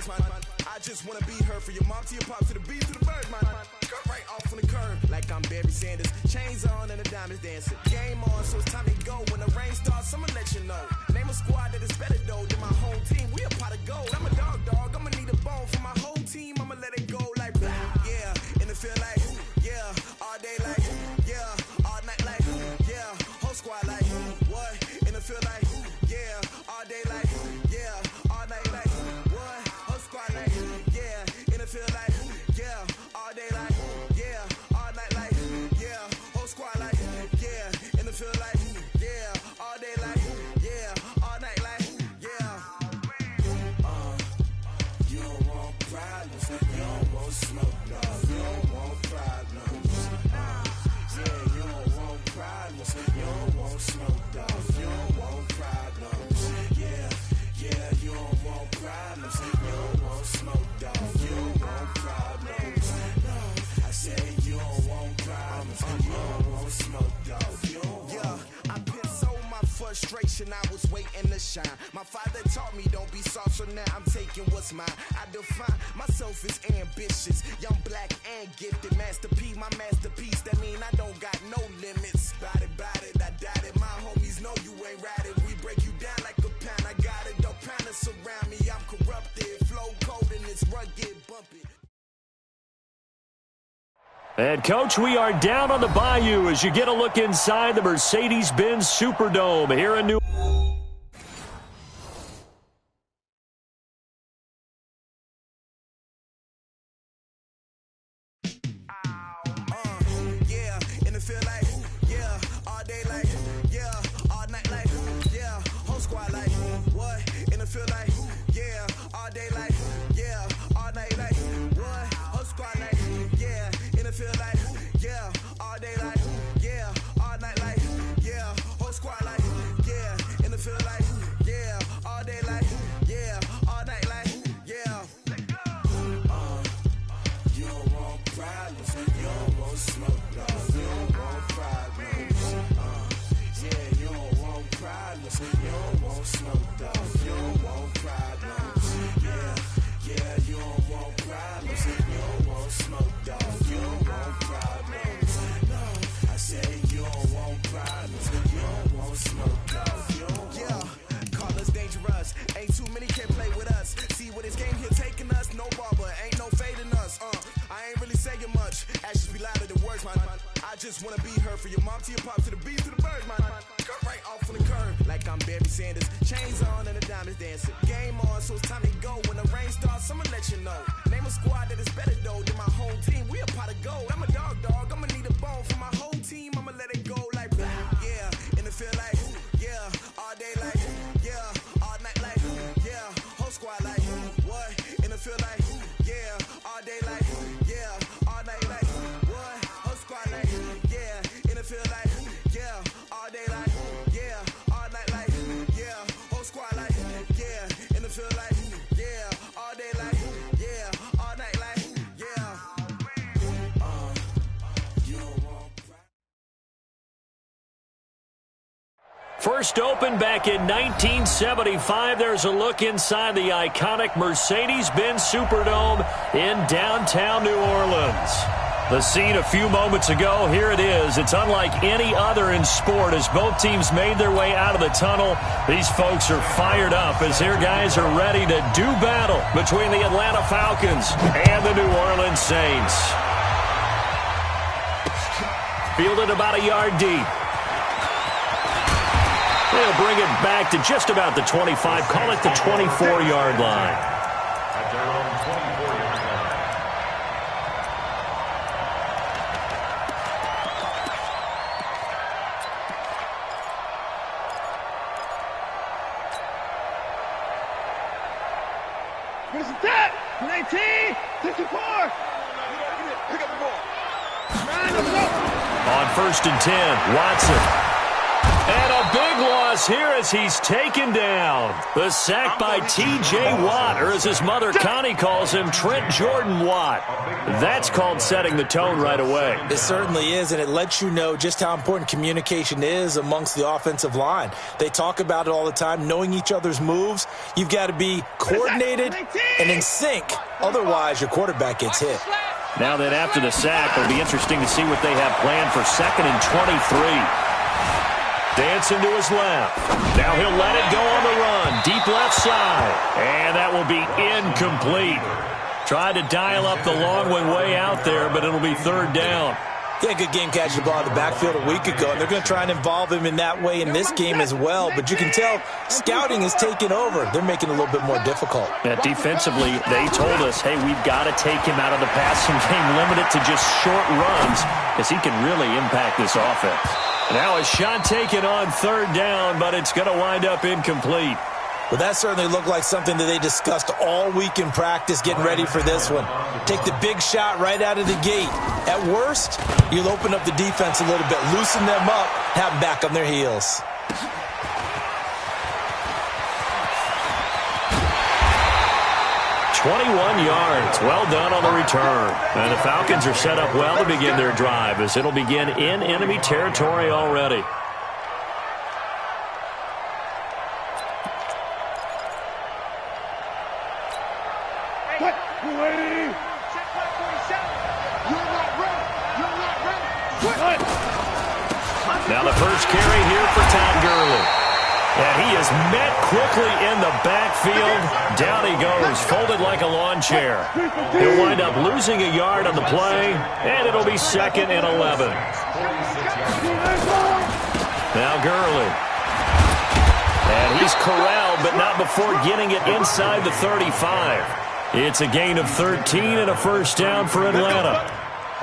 words, man. I just wanna be her for your mom to your pop to the beat to the birds, man. Cut right off on the curb like I'm Barry Sanders. Chains on and the diamonds dancing. Game on, so it's time to go. When the rain starts, I'ma let you know. Name a squad that is better though than my home team. We a pot of gold. I'm a dog. I'ma need a bone for my whole team. I'ma let it go like blah. Yeah, and it feel like yeah, all day like yeah, all night like yeah, whole squad like what? And it feel like yeah, all day like yeah, all night like what? Whole squad like yeah, and it feel like yeah, all day like yeah, all night like yeah, whole squad like yeah, and it feel like yeah, all day like yeah, all night like yeah. You don't want problems, you don't want smoke, no, you don't want problems. Yeah, you don't want problems, you don't want smoke, dog, you don't want problems. Yeah, you don't want problems, you don't want smoke, dog, you don't want problems. No, I said you don't want problems, you don't want smoke, dog, you don't want. Yeah, I've been so my frustration, I was waiting to shine. My father taught me don't be soft, so now I'm taking what's mine. I define myself as ambitious, young, black, and gifted. Master P, my masterpiece, that mean I don't got no limits. Bout it, I doubt it. My homies know you ain't ratted. We break you down like a pound. I got it, don't pound to surround me. I'm corrupted, flow cold and it's rugged, bumpy. And, Coach, we are down on the Bayou as you get a look inside the Mercedes-Benz Superdome here in New Orleans. Yeah, and it feel like yeah, all day like yeah, all night like yeah, whole squad like what? And it feel like yeah, all day like yeah, all night like what? Whole squad like yeah, and it feel like yeah, all day like yeah, all night like yeah, whole squad like yeah, and it feel like yeah, all day like yeah, all night like yeah. You don't want problems, you don't want smoke, no, you don't want problems. Yeah, you don't want problems, you don't want smoke, dog, you don't want problems. Yeah, you don't want problems, you don't want smoke, dog, you don't want problems. No, I said you don't want problems, you don't want smoke, dog, you don't want. Yeah, call us dangerous, ain't too many can play with us. See what this game here taking us, no barber, ain't no fading us. I ain't really saying much, actions be louder than words, man. I just wanna be her for your mom to your pop to the beat to the birds, man. Cut right off on the curb like I'm Barry Sanders. Chains on and the diamonds dancing. Game on, so it's time to go. When the rain starts, I'ma let you know. Name a squad that is better though than my home team. We a pot of gold. I'm a dog. I'ma need a bone for my whole team. I'ma let it go like blah. Yeah, and it feel like yeah, all day like yeah, all night like yeah, whole squad like what? And it feel like yeah, all day like yeah, all night like what? Whole squad like yeah, and it feel like yeah, all day like yeah, all night like yeah, whole squad like yeah, and it feel like yeah, all day like yeah, all night like yeah. You don't want. First opened back in 1975. There's a look inside the iconic Mercedes-Benz Superdome in downtown New Orleans. The scene a few moments ago, here it is. It's unlike any other in sport as both teams made their way out of the tunnel. These folks are fired up as their guys are ready to do battle between the Atlanta Falcons and the New Orleans Saints. Fielded about a yard deep. They'll bring it back to just about the 25, call it the 24-yard line. Finish the tap! 19, 64! Pick up the ball. On 1st and 10, Watson. And a big loss here as he's taken down. The sack by T.J. Watt, or as his mother Connie calls him, Trent Jordan Watt. That's called setting the tone right away. It certainly is, and it lets you know just how important communication is amongst the offensive line. They talk about it all the time, knowing each other's moves. You've got to be coordinated and in sync. Otherwise, your quarterback gets hit. Now that after the sack, it'll be interesting to see what they have planned for 2nd and 23. Dancing to his left. Now he'll let it go on the run. Deep left side. And that will be incomplete. Tried to dial up the long one way out there, but it'll be 3rd down. Yeah, good game catching the ball in the backfield a week ago, and they're going to try and involve him in that way in this game as well. But you can tell scouting is taking over. They're making it a little bit more difficult. Yeah, defensively, they told us, hey, we've got to take him out of the passing game, limit it to just short runs, because he can really impact this offense. Now a shot taken on 3rd down, but it's going to wind up incomplete. Well, that certainly looked like something that they discussed all week in practice, getting ready for this one. Take the big shot right out of the gate. At worst, you'll open up the defense a little bit, loosen them up, have them back on their heels. "21 yards. Well done on the return. And the Falcons are set up well to begin their drive as it'll begin in enemy territory already. Now the first carry here for Todd Gurley. And he is met quickly in the backfield. Down he goes, folded like a lawn chair. He'll wind up losing a yard on the play, and it'll be 2nd and 11. Now Gurley. And he's corralled, but not before getting it inside the 35. It's a gain of 13 and a 1st down for Atlanta.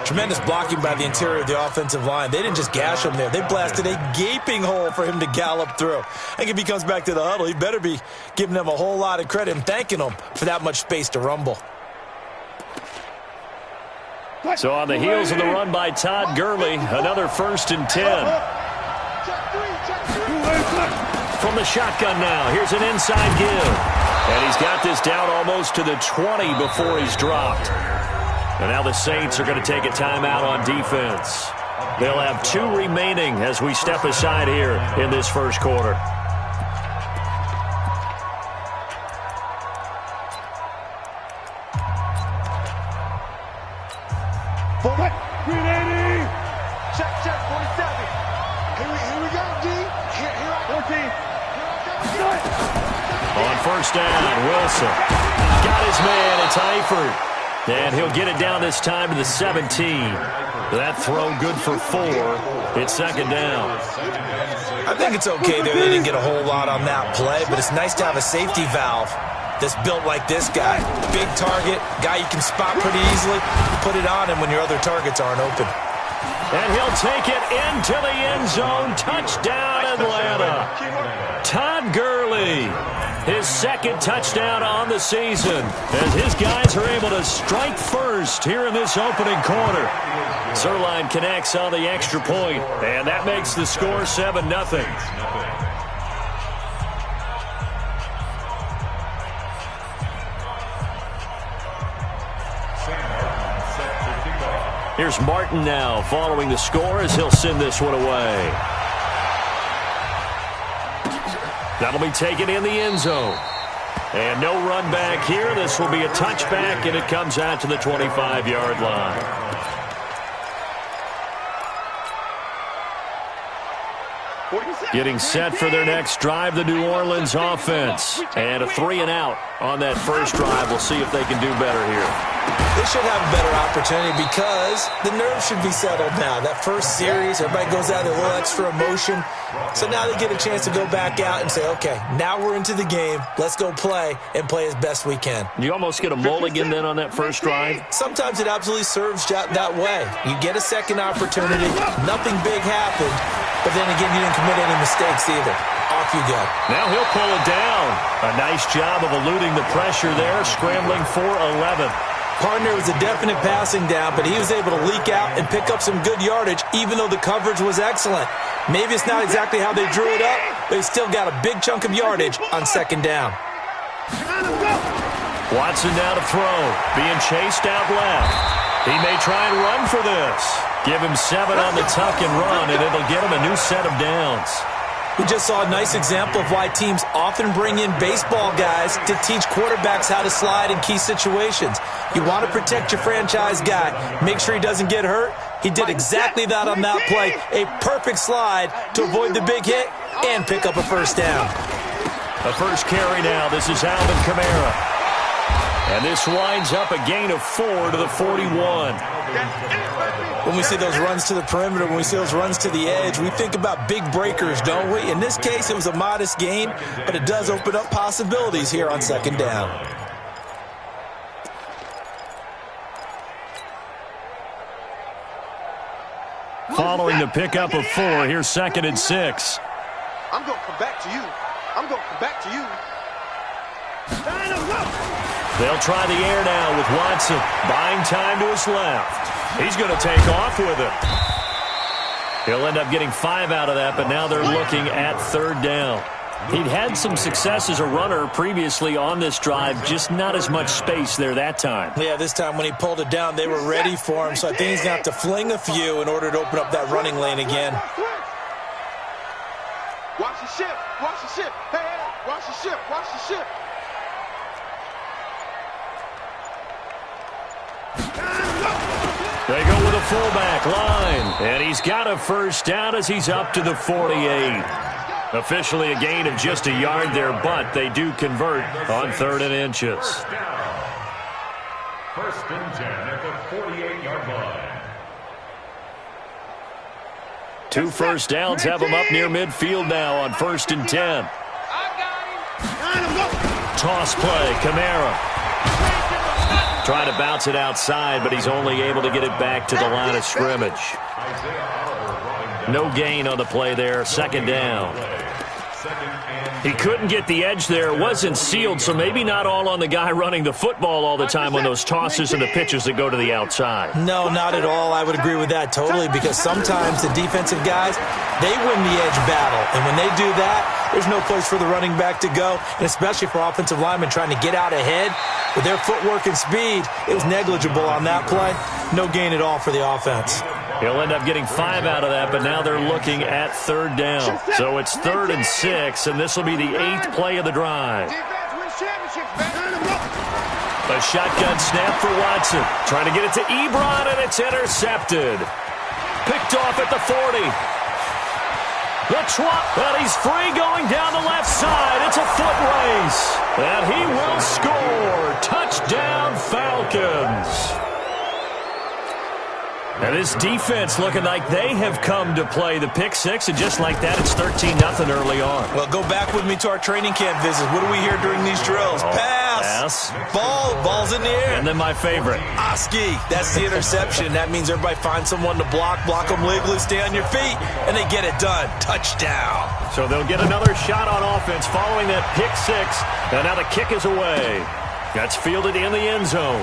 Tremendous blocking by the interior of the offensive line. They didn't just gash him there. They blasted a gaping hole for him to gallop through. I think if he comes back to the huddle, he better be giving them a whole lot of credit and thanking them for that much space to rumble. So on the heels of the run by Todd Gurley, another 1st and 10. From the shotgun now, here's an inside give. And he's got this down almost to the 20 before he's dropped. And now the Saints are going to take a timeout on defense. They'll have 2 remaining as we step aside here in this first quarter. Check, 47. Here we go, D. Here I 14. On 1st down, Wilson. Got his man, it's Eifert. And he'll get it down this time to the 17. That throw good for 4. It's 2nd down. I think it's okay there. They didn't get a whole lot on that play, but it's nice to have a safety valve that's built like this guy. Big target, guy you can spot pretty easily. Put it on him when your other targets aren't open. And he'll take it into the end zone. Touchdown, Atlanta. Todd Gurley, his 2nd touchdown on the season, as his guys are able to strike first here in this opening quarter. Zuerlein connects on the extra point, and that makes the score 7-0. Here's Martin now following the score as he'll send this one away. That'll be taken in the end zone. And no run back here. This will be a touchback, and it comes out to the 25-yard line. Getting set for their next drive, the New Orleans offense. And a 3-and-out on that first drive. We'll see if they can do better here. They should have a better opportunity because the nerves should be settled now. That first series, everybody goes out with a little extra emotion. So now they get a chance to go back out and say, okay, now we're into the game. Let's go play and play as best we can. You almost get a mulligan then on that first drive? Sometimes it absolutely serves that way. You get a second opportunity. Nothing big happened. But then again, you didn't commit any mistakes either. Off you go. Now he'll pull it down. A nice job of eluding the pressure there, scrambling for 11. Partner, was a definite passing down, but he was able to leak out and pick up some good yardage, even though the coverage was excellent. Maybe it's not exactly how they drew it up, but he still got a big chunk of yardage on second down. Watson now to throw, being chased out left. He may try and run for this. Give him 7 on the tuck and run, and it'll get him a new set of downs. We just saw a nice example of why teams often bring in baseball guys to teach quarterbacks how to slide in key situations. You want to protect your franchise guy. Make sure he doesn't get hurt. He did exactly that on that play. A perfect slide to avoid the big hit and pick up a first down. The first carry now. This is Alvin Kamara. And this winds up a gain of 4 to the 41. When we see those runs to the perimeter, when we see those runs to the edge, we think about big breakers, don't we? In this case, it was a modest gain, but it does open up possibilities here on second down. Following the pickup of 4, here's 2nd and 6. I'm going to come back to you. I'm going to come back to you. They'll try the air now with Watson. Buying time to his left. He's going to take off with it. He'll end up getting 5 out of that, but now they're looking at 3rd down. He'd had some success as a runner previously on this drive, just not as much space there that time. Yeah, this time when he pulled it down, they were ready for him, so I think he's going to have to fling a few in order to open up that running lane again. Watch the ship. Watch the ship. Hey, hey, watch the ship. Watch the ship. They go with a fullback line, and he's got a first down as he's up to the 48. Officially a gain of just a yard there, but they do convert on 3rd and inches. 1st and 10 at the 48-yard line. 2 first downs have him up near midfield now on 1st and 10. Toss play, Kamara. Trying to bounce it outside, but he's only able to get it back to the line of scrimmage. No gain on the play there, 2nd down. He couldn't get the edge there. It wasn't sealed, so maybe not all on the guy running the football all the time on those tosses and the pitches that go to the outside. No, not at all. I would agree with that totally, because sometimes the defensive guys, they win the edge battle. And when they do that, there's no place for the running back to go, and especially for offensive linemen trying to get out ahead. With their footwork and speed, it was negligible on that play. No gain at all for the offense. He'll end up getting 5 out of that, but now they're looking at 3rd down. So it's 3rd and 6, and this will be the 8th play of the drive. A shotgun snap for Watson. Trying to get it to Ebron, and it's intercepted. Picked off at the 40. But he's free going down the left side. It's a foot race. And he will score. Touchdown, Falcons. And this defense looking like they have come to play the pick 6, and just like that, it's 13-0 early on. Well, go back with me to our training camp visits. What do we hear during these drills? Pass. Ball's in the air. And then my favorite. Oski. That's the interception. That means everybody finds someone to block them legally, stay on your feet, and they get it done. Touchdown. So they'll get another shot on offense following that pick 6, and now the kick is away. That's fielded in the end zone.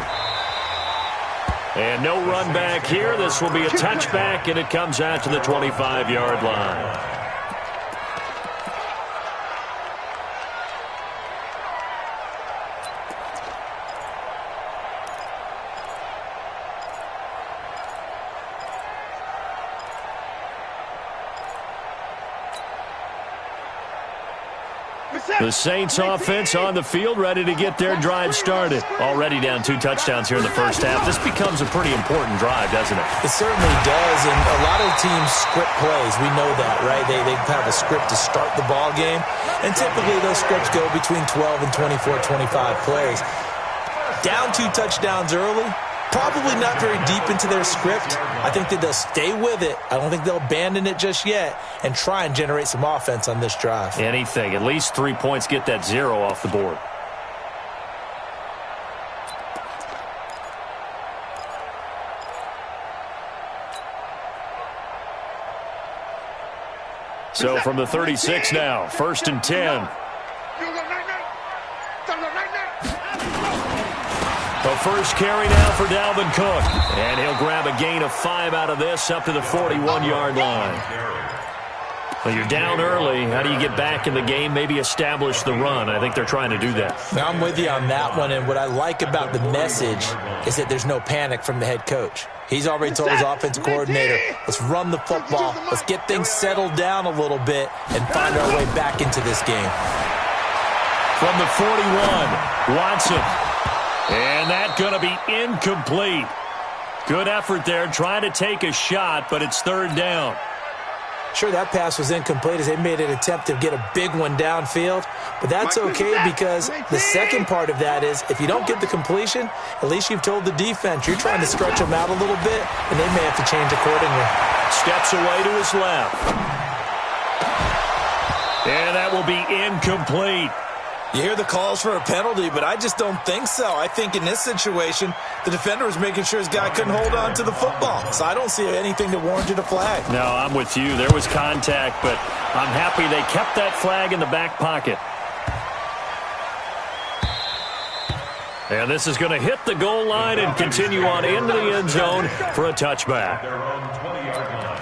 And no run back here. This will be a touchback, and it comes out to the 25-yard line. The Saints offense on the field, ready to get their drive started. Already down 2 touchdowns here in the first half. This becomes a pretty important drive, doesn't it? It certainly does, and a lot of teams script plays. We know that, right? They have a script to start the ball game, and typically those scripts go between 12 and 24, 25 plays. Down 2 touchdowns early, probably not very deep into their script. I think that they'll stay with it. I don't think they'll abandon it just yet and try and generate some offense on this drive. Anything. At least 3 points, get that 0 off the board. So from the 36 now, 1st and 10. The first carry now for Dalvin Cook. And he'll grab a gain of 5 out of this up to the 41-yard line. Well, you're down early. How do you get back in the game, maybe establish the run? I think they're trying to do that. Now, I'm with you on that one, and what I like about the message is that there's no panic from the head coach. He's already told his offensive coordinator, let's run the football, let's get things settled down a little bit and find our way back into this game. From the 41, Watson. And that's going to be incomplete. Good effort there, trying to take a shot, but it's third down. Sure, that pass was incomplete as they made an attempt to get a big one downfield, but that's okay because the second part of that is if you don't get the completion, at least you've told the defense you're trying to stretch them out a little bit, and they may have to change accordingly. Steps away to his left. And that will be incomplete. You hear the calls for a penalty, but I just don't think so. I think in this situation, the defender was making sure his guy couldn't hold on to the football. So I don't see anything that warranted a flag. No, I'm with you. There was contact, but I'm happy they kept that flag in the back pocket. And this is going to hit the goal line and continue on into the end zone for a touchback. Their own 20-yard line.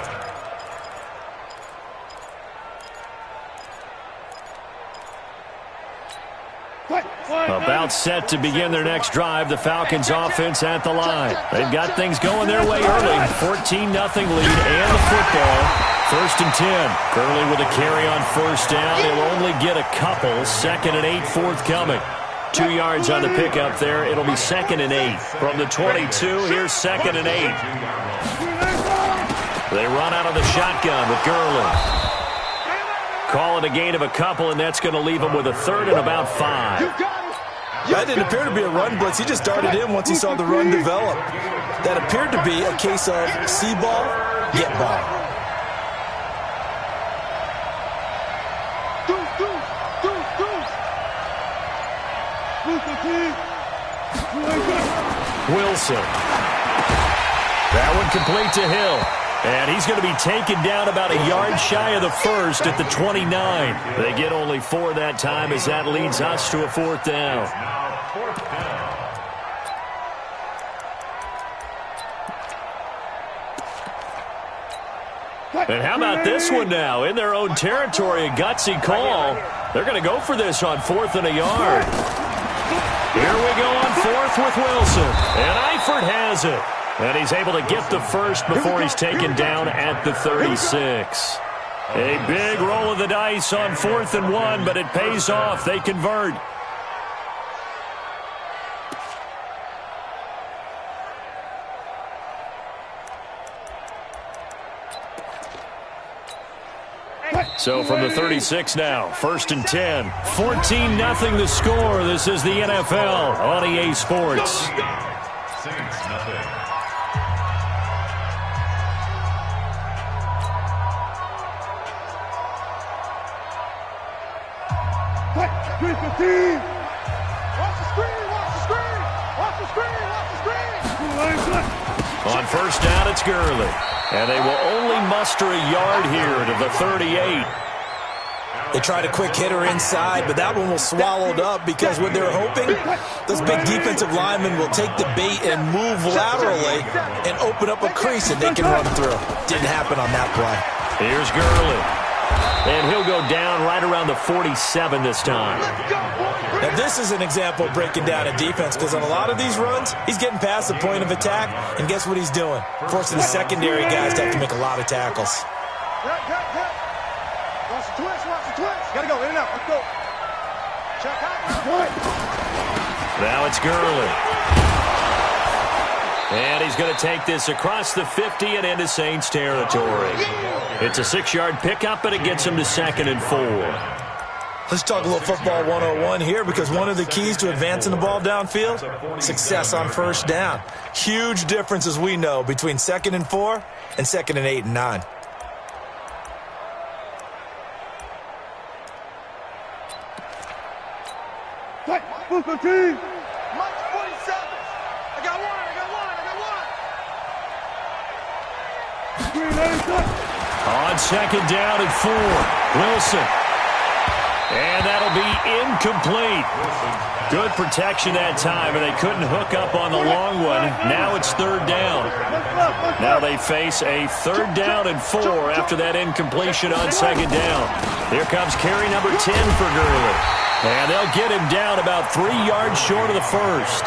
About set to begin their next drive, the Falcons offense at the line. They've got things going their way early. 14-0 lead and the football. First and 10. Gurley with a carry on first down. He'll only get a couple. 2nd and 8 forthcoming. 2 yards on the pickup there. It'll be 2nd and 8. From the 22, here's 2nd and 8. They run out of the shotgun with Gurley. Call it a gain of a couple, and that's going to leave him with a 3rd and about 5. That didn't appear to be a run blitz. He just darted in once he saw the run develop. That appeared to be a case of see ball, get ball. Wilson. That one complete to Hill. And he's going to be taken down about a yard shy of the first at the 29. They get only 4 that time as that leads us to a 4th down. Now 4th down. And how about this one now? In their own territory, a gutsy call. They're going to go for this on 4th and a yard. Here we go on 4th with Wilson. And Eifert has it. And he's able to get the first before he's taken down at the 36. A big roll of the dice on 4th and 1, but it pays off. They convert. So from the 36 now, 1st and 10. 14-0 the score. This is the NFL on EA Sports. 6-0. Watch the screen! Watch the screen! Watch the screen! Watch the screen! On first down, it's Gurley. And they will only muster a yard here to the 38. They tried a quick hitter inside, but that one was swallowed up because what they're hoping, those big defensive linemen will take the bait and move laterally and open up a crease that they can run through. Didn't happen on that play. Here's Gurley. And he'll go down right around the 47 this time. Now, this is an example of breaking down a defense because on a lot of these runs, he's getting past the point of attack, and guess what he's doing? Forcing the secondary guys to have to make a lot of tackles. Watch the twist. Gotta go, in and out. Let's go. Check out. Now it's Gurley. And he's going to take this across the 50 and into Saints territory. It's a 6-yard pickup, and it gets him to 2nd and 4. Let's talk a little football 101 here because one of the keys to advancing the ball downfield, success on first down. Huge difference, as we know, between 2nd and 4 and 2nd and 8 and 9. Move the team. Mike 47. I got one. On 2nd down and 4, Wilson. And that'll be incomplete. Good protection that time, and they couldn't hook up on the long one. Now it's third down. Now they face a 3rd down and 4 after that incompletion on 2nd down. Here comes carry number 10 for Gurley. And they'll get him down about 3 yards short of the first.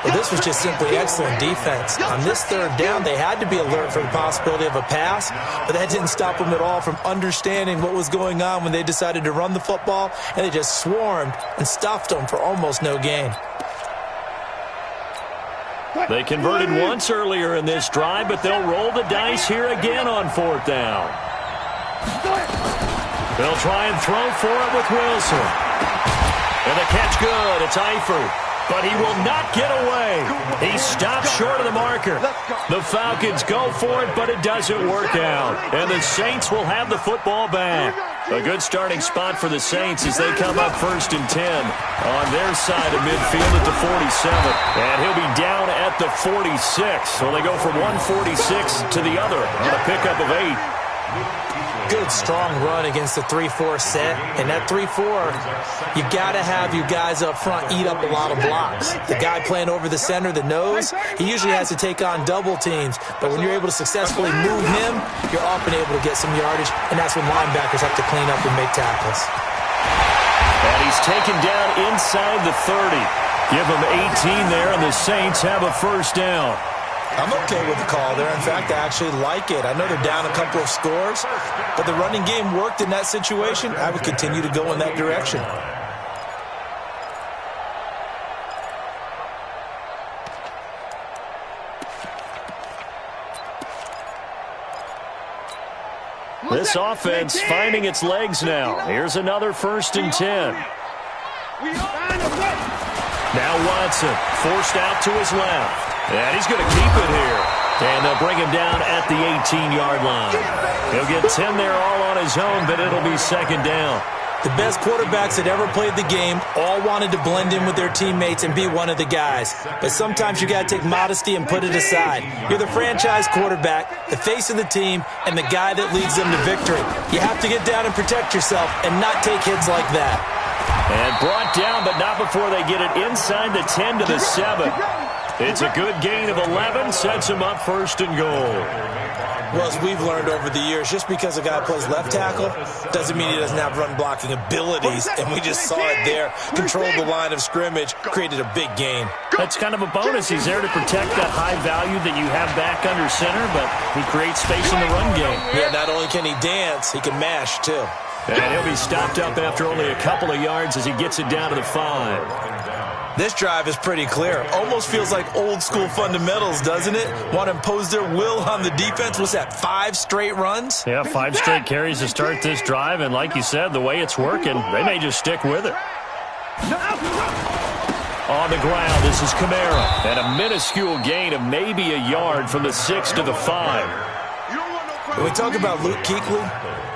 Well, this was just simply excellent defense. On this 3rd down, they had to be alert for the possibility of a pass, but that didn't stop them at all from understanding what was going on when they decided to run the football, and they just swarmed and stuffed them for almost no gain. They converted once earlier in this drive, but they'll roll the dice here again on 4th down. They'll try and throw for it with Wilson. And the catch good. It's Eifert. But he will not get away. He stops short of the marker. The Falcons go for it, but it doesn't work out. And the Saints will have the football back. A good starting spot for the Saints as they come up 1st and 10 on their side of midfield at the 47. And he'll be down at the 46. So they go from one 46 to the other on a pickup of 8. Good, strong run against the 3-4 set. And that 3-4, you got to have your guys up front eat up a lot of blocks. The guy playing over the center, the nose, he usually has to take on double teams. But when you're able to successfully move him, you're often able to get some yardage, and that's when linebackers have to clean up and make tackles. And he's taken down inside the 30. Give him 18 there, and the Saints have a 1st down. I'm okay with the call there. In fact, I actually like it. I know they're down a couple of scores, but the running game worked in that situation. I would continue to go in that direction. This offense finding its legs now. Here's another 1st and 10. Now Watson forced out to his left. And he's going to keep it here. And they'll bring him down at the 18-yard line. He'll get 10 there all on his own, but it'll be 2nd down. The best quarterbacks that ever played the game all wanted to blend in with their teammates and be one of the guys. But sometimes you got to take modesty and put it aside. You're the franchise quarterback, the face of the team, and the guy that leads them to victory. You have to get down and protect yourself and not take hits like that. And brought down, but not before they get it inside the 10 to the 7. It's a good gain of 11, sets him up 1st and goal. Well, as we've learned over the years, just because a guy plays left tackle doesn't mean he doesn't have run-blocking abilities, and we just saw it there. Controlled the line of scrimmage, created a big gain. That's kind of a bonus. He's there to protect that high value that you have back under center, but he creates space in the run game. Yeah, not only can he dance, he can mash, too. And he'll be stopped up after only a couple of yards as he gets it down to the 5. This drive is pretty clear. Almost feels like old-school fundamentals, doesn't it? Want to impose their will on the defense. Was that 5 straight runs? Yeah, 5 straight carries to start this drive, and like you said, the way it's working, they may just stick with it. On the ground, this is Kamara, and a minuscule gain of maybe a yard from the 6 to the 5. When we talk about Luke Kuechly,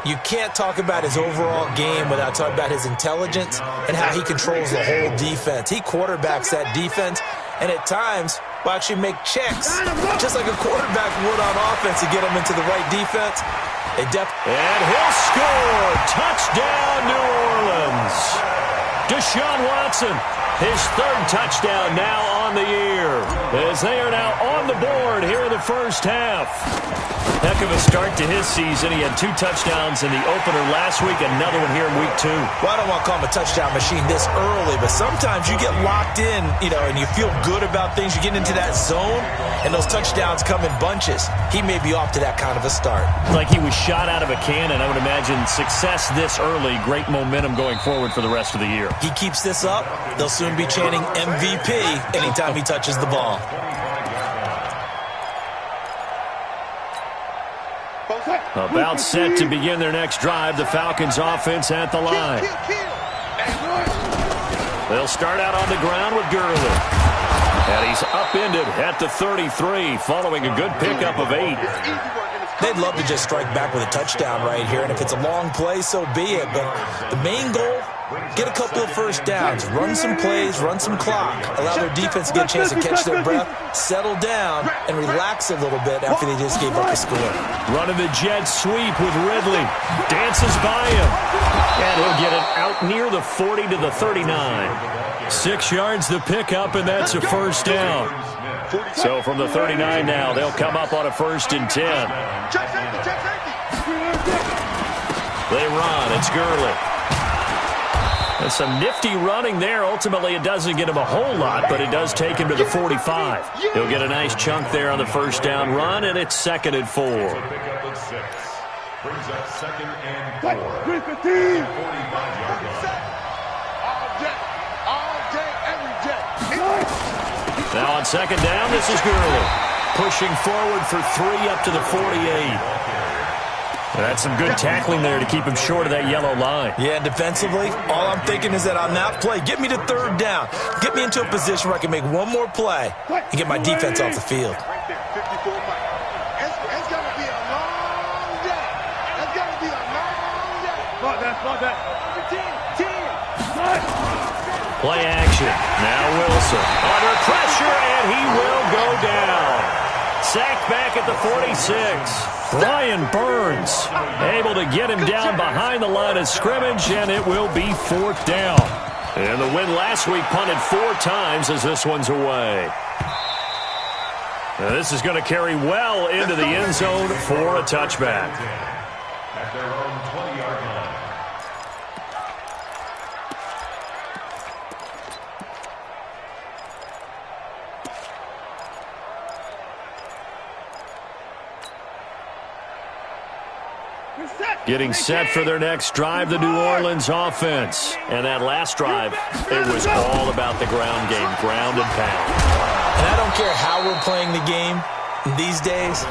you can't talk about his overall game without talking about his intelligence and how he controls the whole defense. He quarterbacks that defense, and at times will actually make checks, just like a quarterback would on offense to get him into the right defense. And he'll score! Touchdown, New Orleans! Deshaun Watson, his 3rd touchdown now on the year, as they are now on the board here in the 1st half. Heck of a start to his season. He had 2 touchdowns in the opener last week, another one here in week 2. Well, I don't want to call him a touchdown machine this early, but sometimes you get locked in, and you feel good about things. You get into that zone, and those touchdowns come in bunches. He may be off to that kind of a start. Like he was shot out of a cannon. I would imagine success this early, great momentum going forward for the rest of the year. He keeps this up, they'll soon be chanting MVP anytime he touches the ball. About set to begin their next drive, the Falcons offense at the line. They'll start out on the ground with Gurley. And he's upended at the 33 following a good pickup of 8. They'd love to just strike back with a touchdown right here, and if it's a long play, so be it. But the main goal, get a couple of 1st downs, run some plays, run some clock, allow their defense to get a chance to catch their breath, settle down, and relax a little bit after they just gave up a score. Running the jet sweep with Ridley. Dances by him. And he'll get it out near the 40 to the 39. 6 yards the pickup, and that's a first down. So from the 39 now, they'll come up on a 1st and 10. They run. It's Gurley. That's some nifty running there. Ultimately, it doesn't get him a whole lot, but it does take him to the 45. He'll get a nice chunk there on the first down run, and it's 2nd and 4. Pickup of 6. Brings up 2nd and 4. 315. 45-yard line. All day, every day. Now on 2nd down, this is Gurley. Pushing forward for 3 up to the 48. That's some good tackling there to keep him short of that yellow line. Yeah, and defensively, all I'm thinking is that on that play, get me to 3rd down. Get me into a position where I can make one more play and get my defense off the field. Right there, 54 miles. It's going to be a long day. It's going to be a long day. Not that. 10. Play action. Now Wilson. Under pressure, and he will go down. Sacked back at the 46. Brian Burns able to get him down behind the line of scrimmage, and it will be 4th down. And the win last week punted 4 times as this one's away. Now this is going to carry well into the end zone for a touchback. At their own 20-yard line. Getting set for their next drive, the New Orleans offense. And that last drive, it was all about the ground game, ground and pound. And I don't care how we're playing the game these days,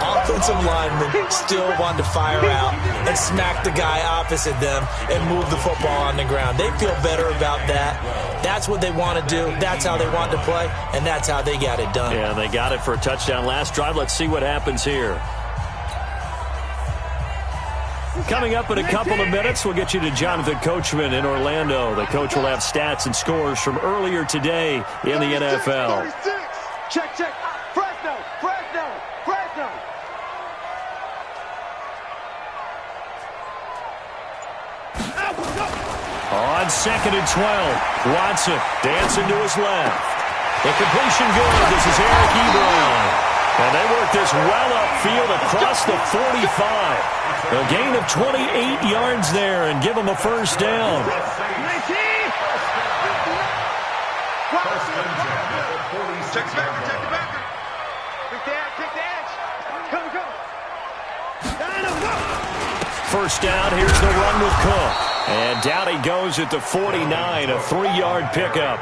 offensive linemen still want to fire out and smack the guy opposite them and move the football on the ground. They feel better about that. That's what they want to do. That's how they want to play, and that's how they got it done. Yeah, they got it for a touchdown last drive. Let's see what happens here. Coming up in a couple of minutes, we'll get you to Jonathan Coachman in Orlando. The coach will have stats and scores from earlier today in the NFL. 36. Check. Fresno. On 2nd and 12, Watson dancing to his left. The completion good. This is Eric Ebron. And they work this well upfield across the 45. A gain of 28 yards there and give them a first down. 19. Check the backer. Kick the edge. Come. First down, here's the run with Cook. And down he goes at the 49, a 3-yard pickup.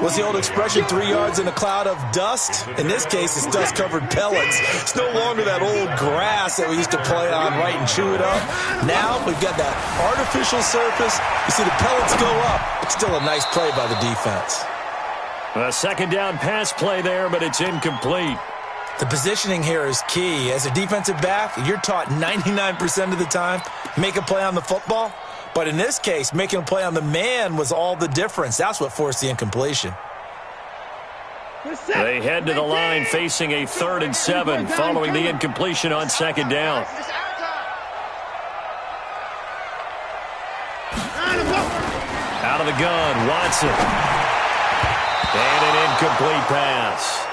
What's the old expression, 3 yards in a cloud of dust? In this case, it's dust-covered pellets. It's no longer that old grass that we used to play on, right, and chew it up. Now we've got that artificial surface. You see the pellets go up. It's still a nice play by the defense. A 2nd down pass play there, but it's incomplete. The positioning here is key. As a defensive back, you're taught 99% of the time, make a play on the football. But in this case, making a play on the man was all the difference. That's what forced the incompletion. They head to the line facing a 3rd and 7 following the incompletion on 2nd down. Out of the gun, Watson. And an incomplete pass.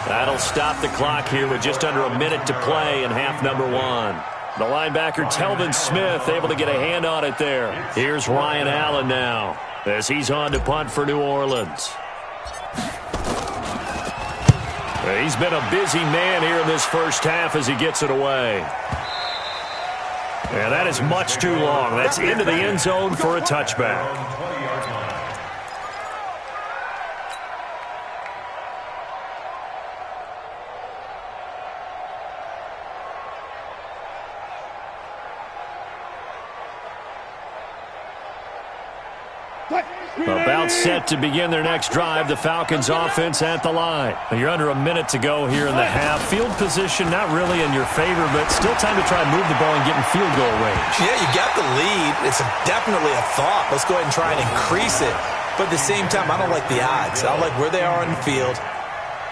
That'll stop the clock here with just under a minute to play in half number 1. The linebacker, Telvin Smith, able to get a hand on it there. Here's Ryan Allen now as he's on to punt for New Orleans. He's been a busy man here in this first half as he gets it away. And that is much too long. That's into the end zone for a touchback. About set to begin their next drive, the Falcons offense at the line. You're under a minute to go here in the half. Field position not really in your favor, but still time to try and move the ball and get in field goal range. Yeah, you got the lead. It's definitely a thought. Let's go ahead and try and increase it. But at the same time, I don't like the odds. I don't like where they are on the field.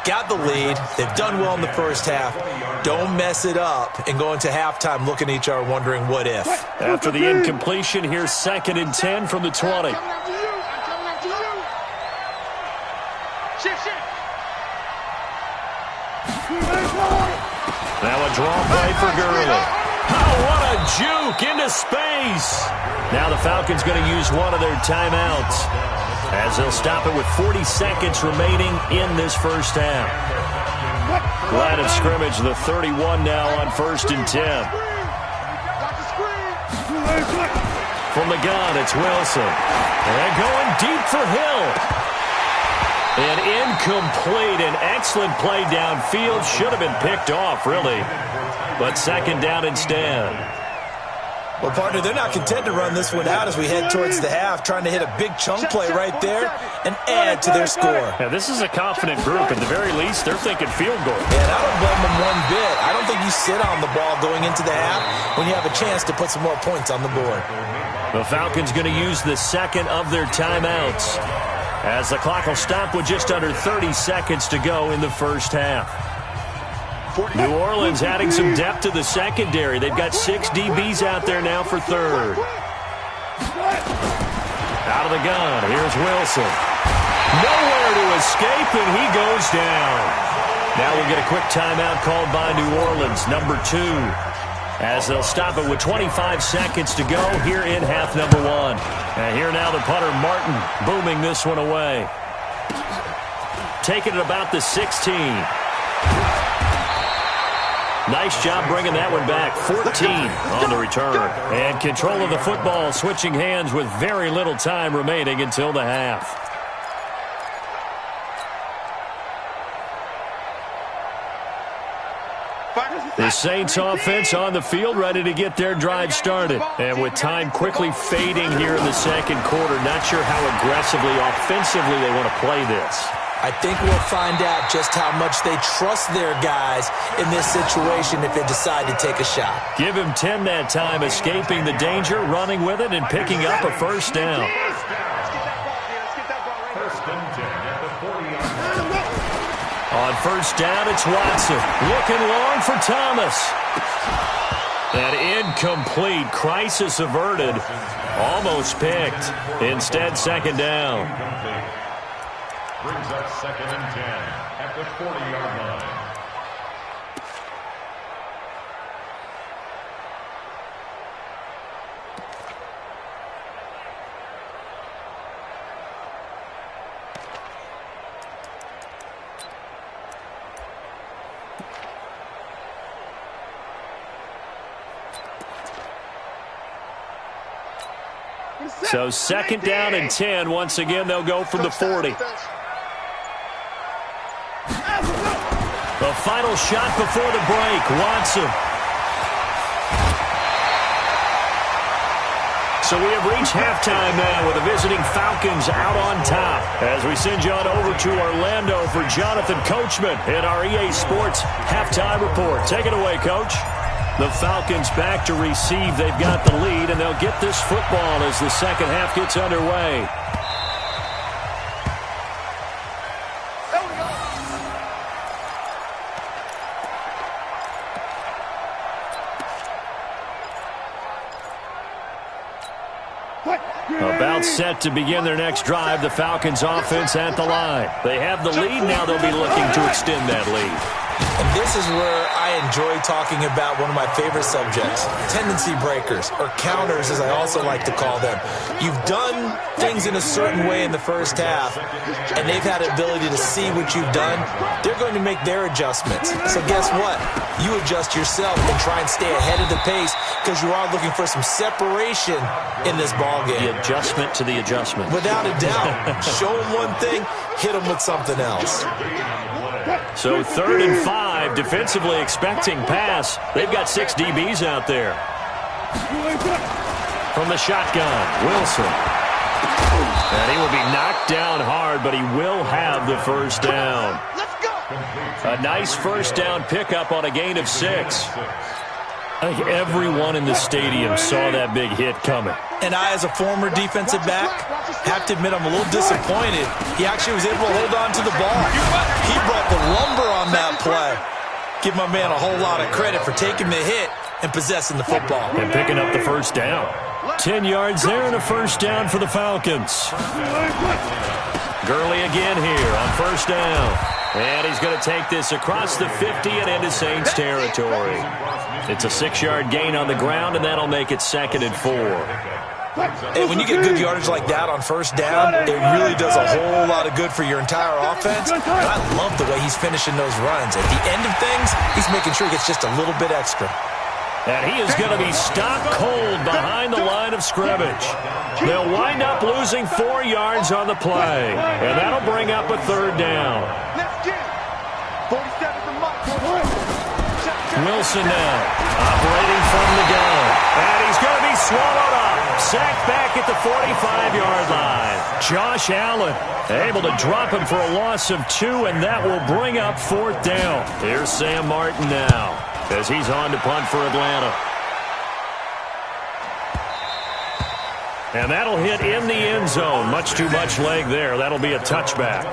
Got the lead. They've done well in the first half. Don't mess it up and go into halftime looking at each other wondering what if. After the incompletion, here's 2nd and 10 from the 20. Now a draw play for Gurley. Oh, what a juke into space. Now the Falcons going to use one of their timeouts as they'll stop it with 40 seconds remaining in this first half. Line of scrimmage, the 31 now on 1st and 10. From the gun, it's Wilson. And going deep for Hill. An incomplete and excellent play downfield. Should have been picked off, really. But second down instead. Well, partner, they're not content to run this one out as we head towards the half, trying to hit a big chunk play right there and add to their score. Yeah, this is a confident group. At the very least, they're thinking field goal. And I don't blame them one bit. I don't think you sit on the ball going into the half when you have a chance to put some more points on the board. The Falcons going to use the second of their timeouts as the clock will stop with just under 30 seconds to go in the first half. New Orleans adding some depth to the secondary. They've got 6 DBs out there now for third. Out of the gun, here's Wilson. Nowhere to escape, and he goes down. Now we'll get a quick timeout called by New Orleans, number 2. As they'll stop it with 25 seconds to go here in half number 1. And here now the punter, Martin, booming this one away. Taking it about the 16. Nice job bringing that one back. 14 on the return. And control of the football, switching hands with very little time remaining until the half. The Saints offense on the field, ready to get their drive started. And with time quickly fading here in the second quarter, not sure how aggressively, offensively they want to play this. I think we'll find out just how much they trust their guys in this situation if they decide to take a shot. Give him 10 that time, escaping the danger, running with it, and picking up a first down. On first down, it's Watson. Looking long for Thomas. That incomplete, crisis averted. Almost picked. Instead, second down. Brings up 2nd and 10 at the 40-yard line. So second down and 10. Once again, they'll go from the 40. The final shot before the break, Watson. So we have reached halftime now with the visiting Falcons out on top. As we send you on over to Orlando for Jonathan Coachman in our EA Sports Halftime Report. Take it away, Coach. The Falcons back to receive. They've got the lead, and they'll get this football as the second half gets underway. About set to begin their next drive, the Falcons offense at the line. They have the lead, now they'll be looking to extend that lead. And this is where I enjoy talking about one of my favorite subjects, tendency breakers, or counters as I also like to call them. You've done things in a certain way in the first half, and they've had the ability to see what you've done. They're going to make their adjustments. So guess what? You adjust yourself and try and stay ahead of the pace because you are looking for some separation in this ballgame. The adjustment to the adjustment. Without a doubt. Show them one thing, hit them with something else. So 3rd and 5, defensively expecting pass. They've got 6 DBs out there. From the shotgun, Wilson. And he will be knocked down hard, but he will have the first down. A nice first down pickup on a gain of 6. I think everyone in the stadium saw that big hit coming. And I, as a former defensive back, have to admit I'm a little disappointed. He actually was able to hold on to the ball. He brought the lumber on that play. Give my man a whole lot of credit for taking the hit and possessing the football. And picking up the first down. 10 yards there and a first down for the Falcons. Gurley again here on first down. And he's going to take this across the 50 and into Saints territory. It's a 6-yard gain on the ground, and that'll make it 2nd and 4. And when you get good yardage like that on first down, it really does a whole lot of good for your entire offense. And I love the way he's finishing those runs. At the end of things, he's making sure he gets just a little bit extra. And he is going to be stopped cold behind the line of scrimmage. They'll wind up losing 4 yards on the play. And that'll bring up a 3rd down. Wilson now, operating from the gun. And he's going to be swallowed up. Sacked back at the 45-yard line. Josh Allen able to drop him for a loss of 2, and that will bring up 4th down. Here's Sam Martin now, as he's on to punt for Atlanta. And that'll hit in the end zone. Much too much leg there. That'll be a touchback.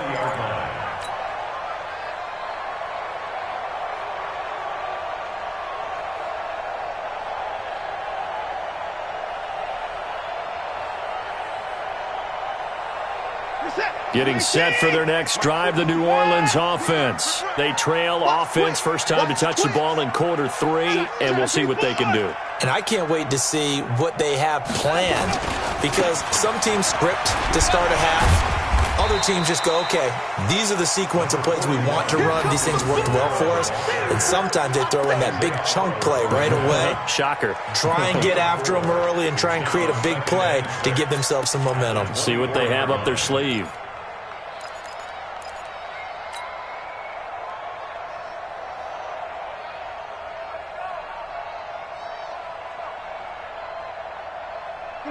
Getting set for their next drive, the New Orleans offense. They trail offense, first time to touch the ball in quarter 3, and we'll see what they can do. And I can't wait to see what they have planned, because some teams script to start a half. Other teams just go, okay, these are the sequence of plays we want to run. These things worked well for us. And sometimes they throw in that big chunk play right away. Shocker. Try and get after them early and try and create a big play to give themselves some momentum. See what they have up their sleeve.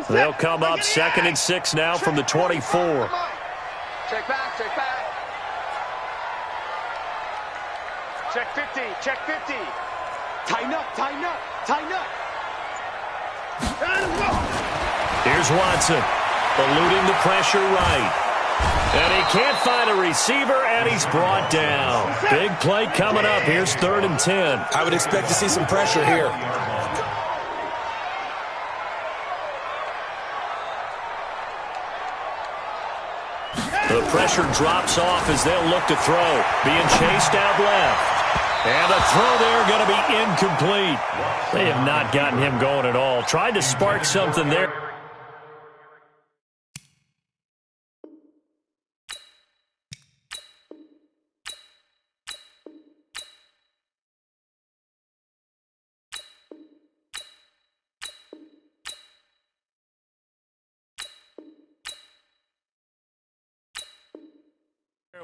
They'll come up 2nd and 6 now from the 24. Check back, check back. Check 50, check 50. Tighten up, tighten up, tighten up. Here's Watson, eluding the pressure right. And he can't find a receiver, and he's brought down. Big play coming up. Here's 3rd and 10. I would expect to see some pressure here. The pressure drops off as they'll look to throw. Being chased out left. And the throw there going to be incomplete. They have not gotten him going at all. Tried to spark something there.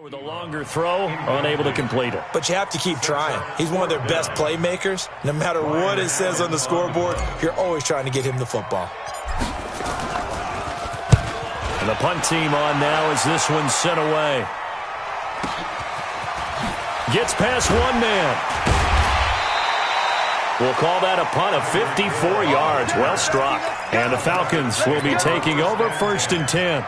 With a longer throw, unable to complete it. But you have to keep trying. He's one of their best playmakers. No matter what it says on the scoreboard, you're always trying to get him the football. And the punt team on now as this one's sent away. Gets past one man. We'll call that a punt of 54 yards. Well struck. And the Falcons will be taking over 1st and 10.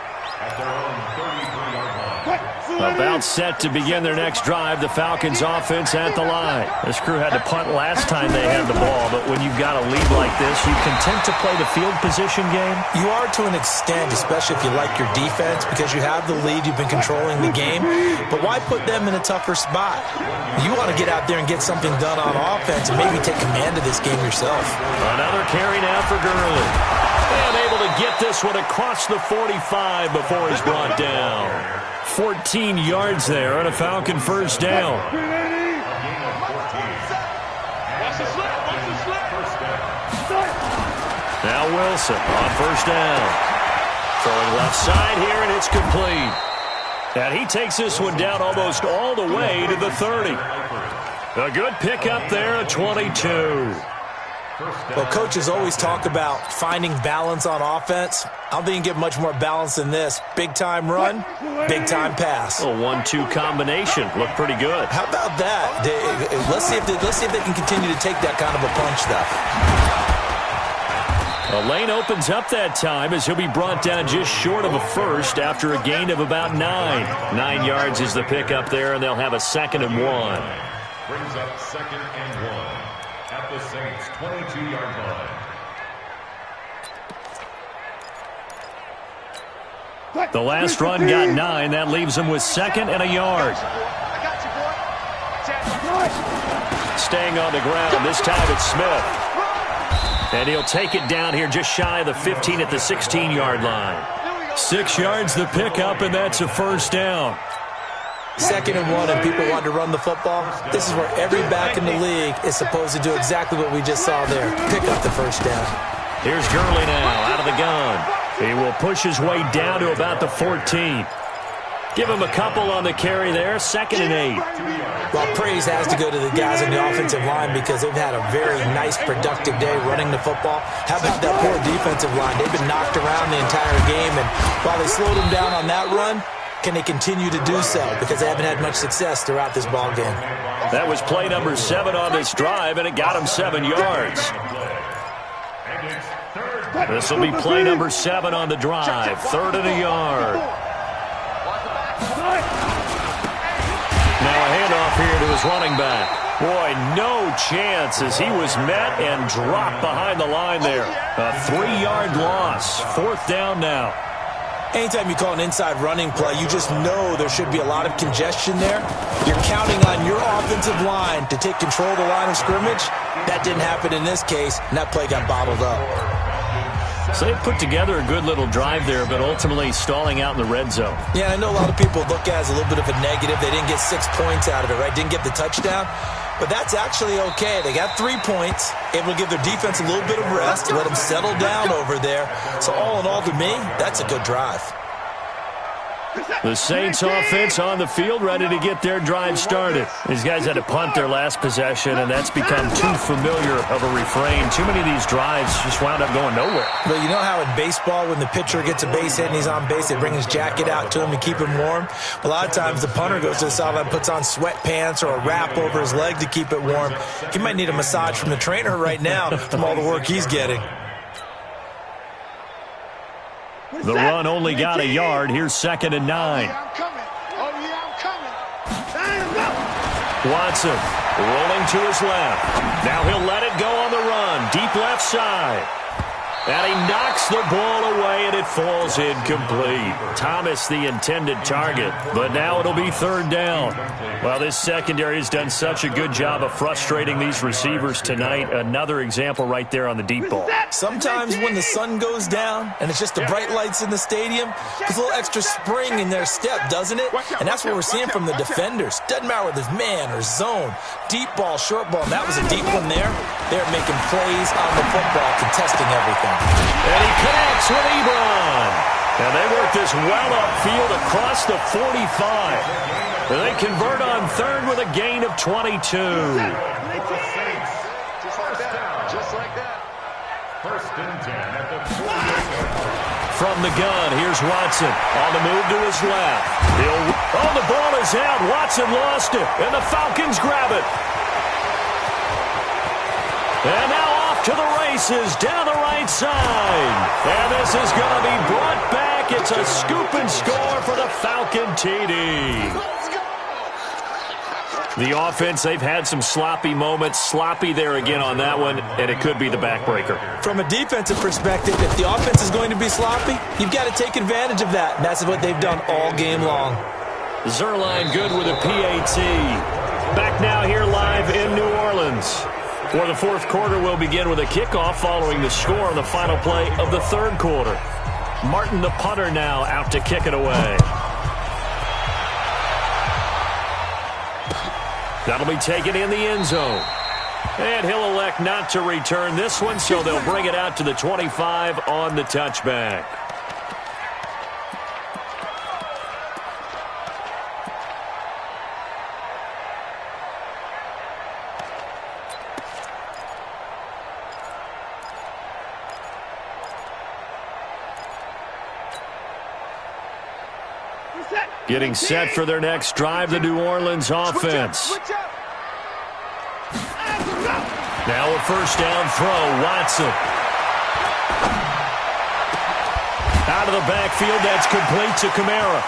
About set to begin their next drive, the Falcons offense at the line. This crew had to punt last time they had the ball, but when you've got a lead like this, you content to play the field position game? You are to an extent, especially if you like your defense, because you have the lead, you've been controlling the game. But why put them in a tougher spot? You want to get out there and get something done on offense and maybe take command of this game yourself. Another carry now for Gurley. And able to get this one across the 45 before he's brought down. 14 yards there on a Falcon first down. Now Wilson on first down. Throwing left side here, and it's complete. And he takes this one down almost all the way to the 30. A good pickup there at 22. Well, coaches always talk about finding balance on offense. I don't think you can get much more balance than this. Big-time run, big-time pass. A 1-2 combination. Looked pretty good. How about that? Let's see if they can continue to take that kind of a punch, though. A lane opens up that time as he'll be brought down just short of a first after a gain of about 9. 9 yards is the pickup there, and they'll have a 2nd and 1. Brings up 2nd and 1. At the Saints' 22-yard line. The last run got 9. That leaves him with 2nd and a yard. Staying on the ground. This time it's Smith. And he'll take it down here just shy of the 15 at the 16-yard line. 6 yards the pickup, and that's a first down. 2nd and 1, and people want to run the football. This is where every back in the league is supposed to do exactly what we just saw there. Pick up the first down. Here's Gurley now out of the gun. He will push his way down to about the 14. Give him a couple on the carry there. 2nd and 8. Well, praise has to go to the guys on the offensive line because they've had a very nice, productive day running the football. How about that poor defensive line? They've been knocked around the entire game, and while they slowed them down on that run, can they continue to do so? Because they haven't had much success throughout this ball game. That was play number 7 on this drive, and it got him 7 yards. This will be play number 7 on the drive. 3rd and a yard. Now a handoff here to his running back. Boy, no chance as he was met and dropped behind the line there. A 3-yard loss. 4th down now. Anytime you call an inside running play, you just know there should be a lot of congestion there. You're counting on your offensive line to take control of the line of scrimmage. That didn't happen in this case, and that play got bottled up. So they put together a good little drive there, but ultimately stalling out in the red zone. Yeah, I know a lot of people look at it as a little bit of a negative. They didn't get 6 points out of it, right? Didn't get the touchdown. But that's actually okay. They got 3 points, able to give their defense a little bit of rest, let them settle down over there. So all in all, to me, that's a good drive. The Saints offense on the field, ready to get their drive started. These guys had to punt their last possession, and that's become too familiar of a refrain. Too many of these drives just wound up going nowhere. But you know how in baseball, when the pitcher gets a base hit and he's on base, they bring his jacket out to him to keep him warm? A lot of times the punter goes to the sideline, puts on sweatpants or a wrap over his leg to keep it warm. He might need a massage from the trainer right now from all the work he's getting. The run only got a yard. Here's 2nd and 9. Watson rolling to his left. Now he'll let it go on the run. Deep left side. And he knocks the ball away, and it falls incomplete. Thomas, the intended target, but now it'll be 3rd down. Well, this secondary has done such a good job of frustrating these receivers tonight. Another example right there on the deep ball. Sometimes when the sun goes down and it's just the bright lights in the stadium, there's a little extra spring in their step, doesn't it? And that's what we're seeing from the defenders. Doesn't matter whether it's man or zone, deep ball, short ball. And that was a deep one there. They're making plays on the football, contesting everything. And he connects with Ebron. And they work this well upfield across the 45. And they convert on 3rd with a gain of 22. Just like that. 1st and 10 at the 48. From the gun, here's Watson. On the move to his left. The ball is out. Watson lost it. And the Falcons grab it. And now off to the races down the right side. And this is going to be brought back. It's a scoop and score for the Falcon TD. The offense, they've had some sloppy moments. Sloppy there again on that one, and it could be the backbreaker. From a defensive perspective, if the offense is going to be sloppy, you've got to take advantage of that. And that's what they've done all game long. Zuerlein good with a PAT. Back now here live in New Orleans. For the 4th quarter, we'll begin with a kickoff following the score on the final play of the 3rd quarter. Martin, the punter, now out to kick it away. That'll be taken in the end zone. And he'll elect not to return this one, so they'll bring it out to the 25 on the touchback. Getting set for their next drive, the New Orleans offense. Now a 1st down throw, Watson. Out of the backfield, that's complete to Kamara.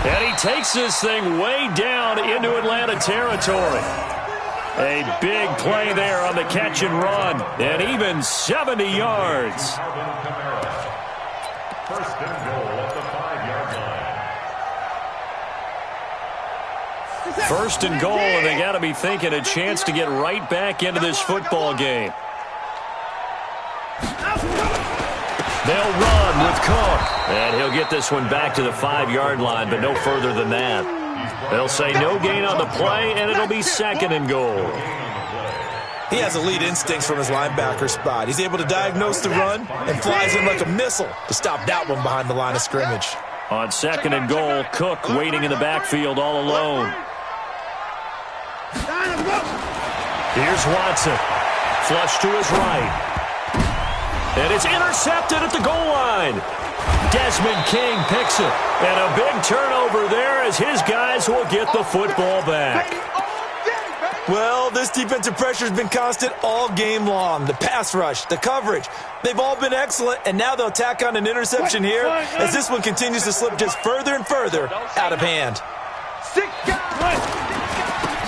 And he takes this thing way down into Atlanta territory. A big play there on the catch and run, and even 70 yards. First and goal at the 5-yard line. First and goal, and they got to be thinking a chance to get right back into this football game. They'll run with Cook, and he'll get this one back to the 5-yard line, but no further than that. They'll say no gain on the play, and it'll be second and goal. He has elite instincts from his linebacker spot. He's able to diagnose the run and flies in like a missile to stop that one behind the line of scrimmage. On second and goal, Cook waiting in the backfield all alone. Here's Watson. Flush to his right. And it's intercepted at the goal line. Desmond King picks it. And a big turnover there as his guys will get the football back. Well, this defensive pressure has been constant all game long. The pass rush, the coverage, they've all been excellent, and now they'll tack on an interception here as this one continues to slip just further and further out of hand.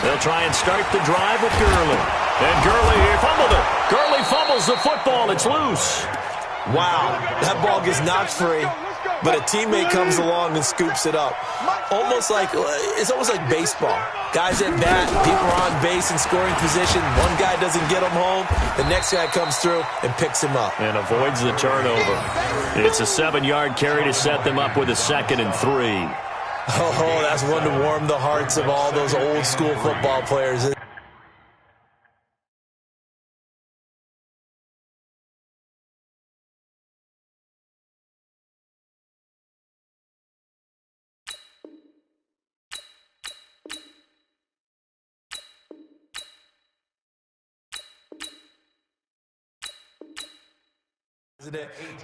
They'll try and start the drive with Gurley. And Gurley here fumbled it. Gurley fumbles the football. It's loose. Wow, that ball gets knocked free, but a teammate comes along and scoops it up. It's almost like baseball. Guys at bat, people are on base in scoring position. One guy doesn't get him home. The next guy comes through and picks him up. And avoids the turnover. It's a 7-yard carry to set them up with a 2nd and 3. Oh, that's one to warm the hearts of all those old school football players.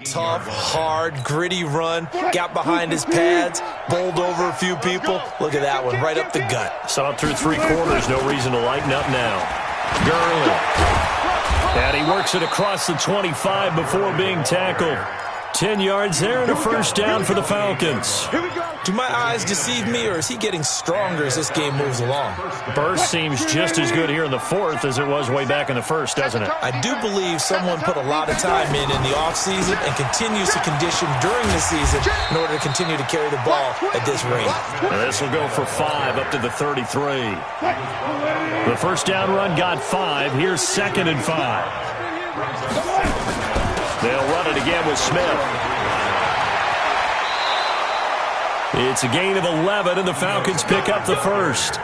Tough, hard, gritty run. Got behind his pads, bowled over a few people. Look at that one, right up the gut. Saw it through 3 quarters. No reason to lighten up now. Gurley. And he works it across the 25 before being tackled. 10 yards there and a first down for the Falcons. Do my eyes deceive me, or is he getting stronger as this game moves along? Burst seems just as good here in the 4th as it was way back in the 1st, doesn't it? I do believe someone put a lot of time in the offseason and continues to condition during the season in order to continue to carry the ball at this rate. And this will go for 5 up to the 33. The first down run got 5. Here's 2nd and 5. They'll run it again with Smith. It's a gain of 11, and the Falcons pick up the first.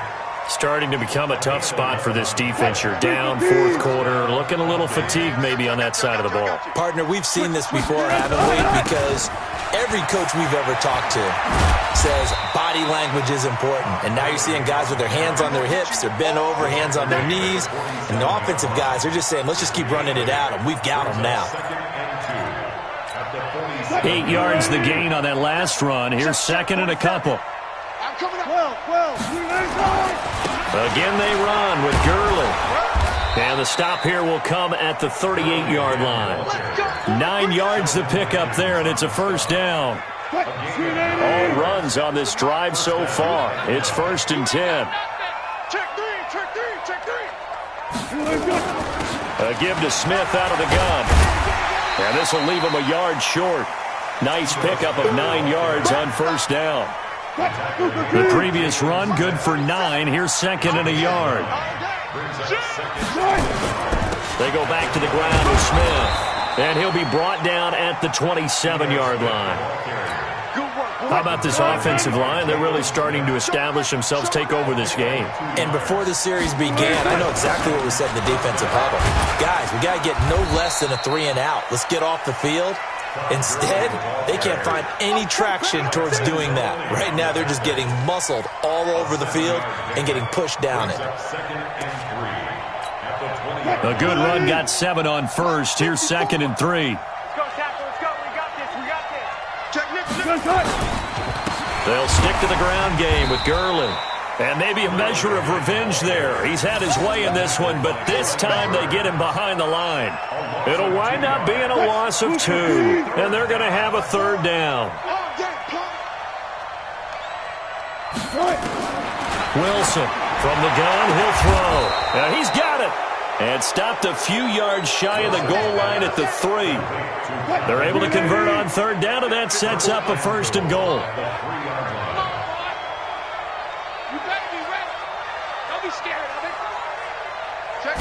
Starting to become a tough spot for this defense. You're down 4th quarter, looking a little fatigued maybe on that side of the ball. Partner, we've seen this before, haven't we? Because every coach we've ever talked to says body language is important. And now you're seeing guys with their hands on their hips, they're bent over, hands on their knees. And the offensive guys, they're just saying, let's just keep running it at them. We've got them now. 8 yards the gain on that last run. Here's 2nd and a couple. Again they run with Gurley. And the stop here will come at the 38-yard line. 9 yards the pickup there, and it's a first down. All runs on this drive so far. It's 1st and 10. A give to Smith out of the gun. And this will leave him a yard short. Nice pickup of 9 yards on first down. The previous run, good for 9. Here's 2nd and a yard. They go back to the ground with Smith. And he'll be brought down at the 27-yard line. How about this offensive line? They're really starting to establish themselves, take over this game. And before the series began, I know exactly what we said in the defensive huddle. Guys, we got to get no less than a 3 and out. Let's get off the field. Instead, they can't find any traction towards doing that. Right now, they're just getting muscled all over the field and getting pushed down it. A good run got 7 on first. Here's 2nd and 3. Let's go, tackle. Let's go. We got this. We got this. They'll stick to the ground game with Gurley. And maybe a measure of revenge there. He's had his way in this one, but this time they get him behind the line. It'll wind up being a loss of 2, and they're going to have a 3rd down. Wilson from the gun, he'll throw. Now he's got it. And stopped a few yards shy of the goal line at the 3. They're able to convert on third down, and that sets up a 1st and goal. You better be ready. Don't be scared of it. Check.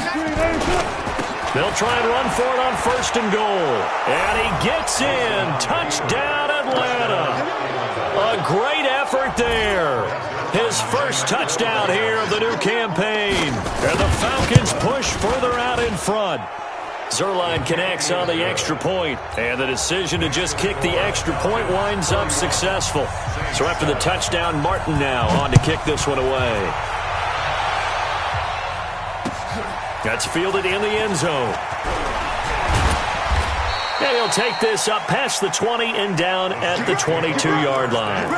They'll try and run for it on 1st and goal. And he gets in. Touchdown, Atlanta. A great effort there. His first touchdown here of the new campaign. And the Falcons push further out in front. Zuerlein connects on the extra point, and the decision to just kick the extra point winds up successful. So after the touchdown, Martin now on to kick this one away. That's fielded in the end zone. And he'll take this up past the 20 and down at the 22-yard line.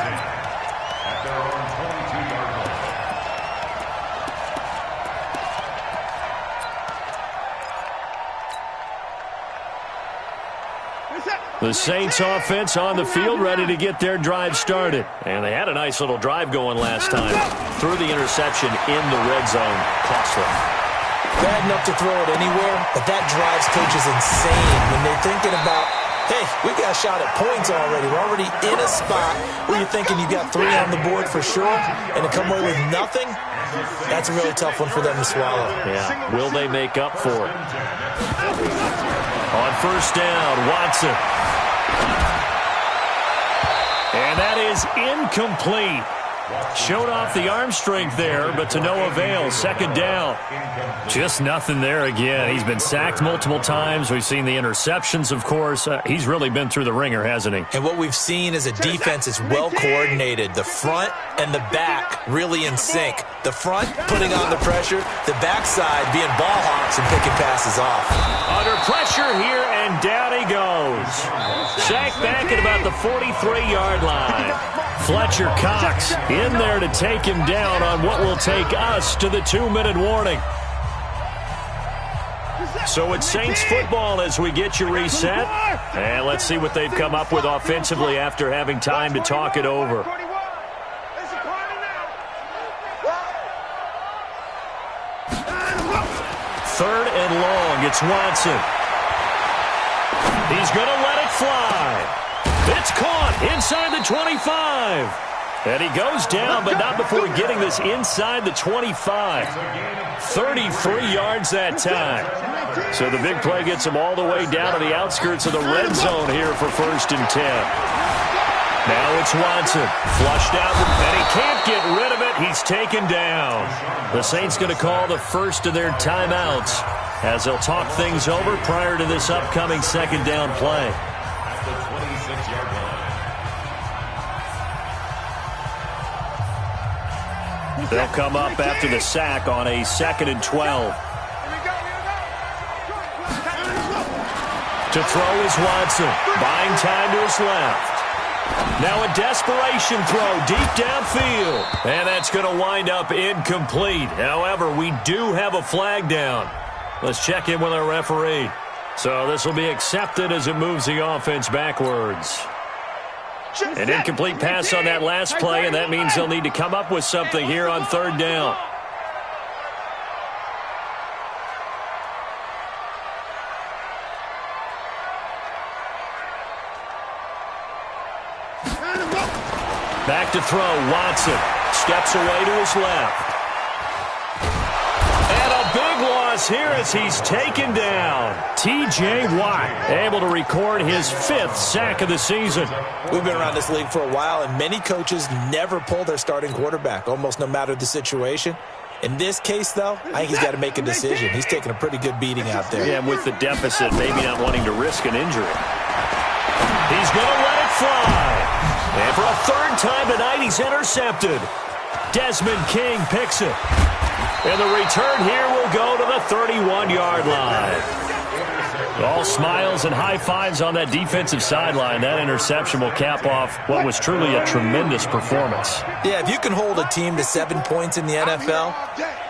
The Saints offense on the field, ready to get their drive started. And they had a nice little drive going last time. Threw the interception in the red zone. Costly. Bad enough to throw it anywhere, but that drives coaches insane when they're thinking about, hey, we got a shot at points already. We're already in a spot where you're thinking you got 3 on the board for sure, and to come away with nothing, that's a really tough one for them to swallow. Yeah, will they make up for it? On 1st down, Watson. And that is incomplete. Showed off the arm strength there, but to no avail. 2nd down. Just nothing there again. He's been sacked multiple times. We've seen the interceptions, of course. He's really been through the ringer, hasn't he? And what we've seen is a defense that's well coordinated. The front and the back really in sync. The front putting on the pressure, the backside being ball hawks and picking passes off. Under pressure here, and down he goes. Sacked back at about the 43-yard line. Fletcher Cox in there to take him down on what will take us to the 2-minute warning. So it's Saints football as we get you reset. And let's see what they've come up with offensively after having time to talk it over. 3rd and long. It's Watson. He's going to let it fly. It's caught inside the 25. And he goes down, but not before getting this inside the 25. 33 yards that time. So the big play gets him all the way down to the outskirts of the red zone here for 1st and 10. Now it's Watson. Flushed out, and he can't get rid of it. He's taken down. The Saints going to call the first of their timeouts as they'll talk things over prior to this upcoming 2nd down play. They'll come up after the sack on a 2nd and 12. To throw is Watson. Buying time to his left. Now a desperation throw deep downfield. And that's going to wind up incomplete. However, we do have a flag down. Let's check in with our referee. So this will be accepted as it moves the offense backwards. An incomplete pass on that last play, and that means they'll need to come up with something here on 3rd down. Back to throw, Watson. Steps away to his left. And a big loss here as he's taken down. T.J. Watt able to record his 5th sack of the season. We've been around this league for a while, and many coaches never pull their starting quarterback, almost no matter the situation. In this case, though, I think he's got to make a decision. He's taking a pretty good beating out there. Yeah, with the deficit, maybe not wanting to risk an injury. He's going to let it fly. And for a 3rd time tonight, he's intercepted. Desmond King picks it. And the return here will go to the 31-yard line. All smiles and high fives on that defensive sideline. That interception will cap off what was truly a tremendous performance. Yeah, if you can hold a team to 7 points in the NFL,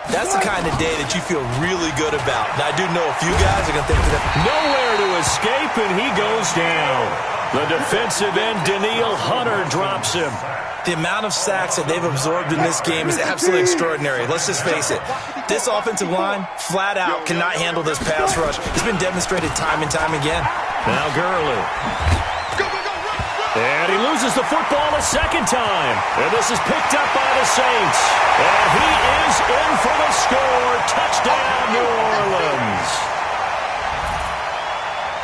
that's the kind of day that you feel really good about. Now, I do know a few guys are going to think that nowhere to escape, and he goes down. The defensive end, Danielle Hunter, drops him. The amount of sacks that they've absorbed in this game is absolutely extraordinary. Let's just face it. This offensive line, flat out, cannot handle this pass rush. It's been demonstrated time and time again. Now Gurley. And he loses the football a second time. And this is picked up by the Saints. And he is in for the score. Touchdown, New Orleans.